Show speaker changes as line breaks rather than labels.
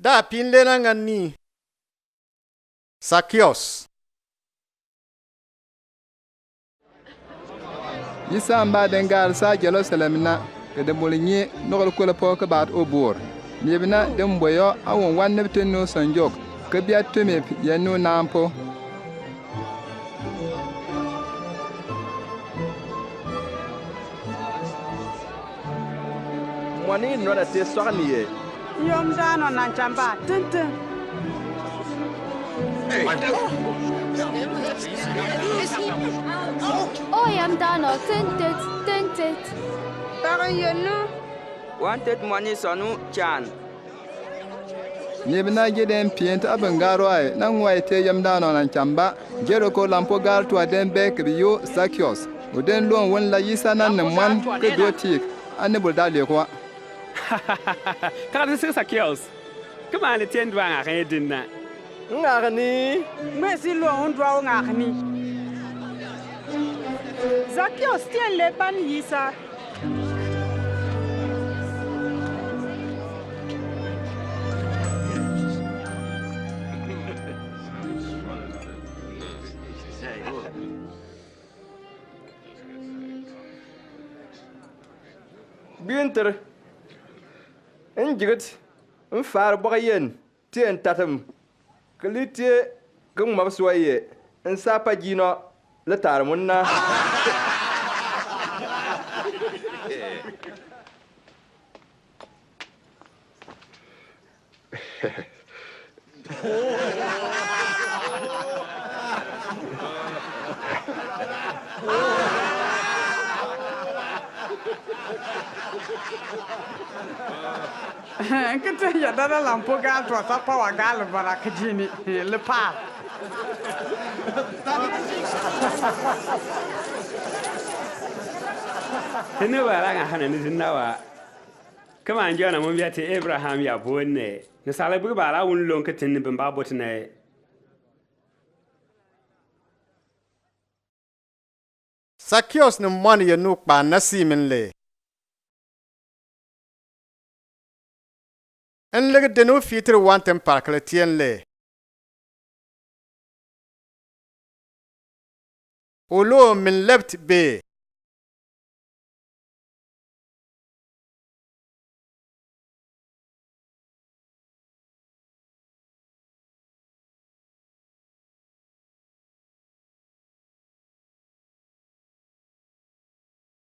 Da pinlena ngani. Zacchaeus.
Yisam ba dengar sa Jerusalem na ke de molinye nokol ko po ka bat obor. Nebina dem boyo awon wan nebten no sanjok ke bia teme ya no nampo.
Mwani no da te sokniye.
Yom dano nan chamba tintin.
Oh, yam dano tintit.
Tagan yenu.
Wanted money sonu chan.
Nebina geden pient abengaro ay nan waite yam dano nan chamba jero ko lampo gar to den be ke yo Zacchaeus. Oden lon won la yisa nan man ke dotik anebul dale ko.
Kada se Zacchaeus. Kuma ne tien dwa nga kan dinna.
Ngani.
Mesi lo hundwa ngakni. Zacchaeus tien le ban yisa.
Binter. Injigt. Far boyen. Tien tatum. Kalite kung mabswaye. Sapa jino letar munna.
Kita ya dada lampu gal tu apa wagal barak jini lepas.
Tene ba nga hana ni dinna wa. Kuma an jona mun biya te Abraham ya bonne. Ne sala bu ba la won lon ka tin bin ba botne.
Zacchaeus ni mwani ya nuk pa nasi min le. En leg denu fitri wantem parkle tien le. Olo min lebt be.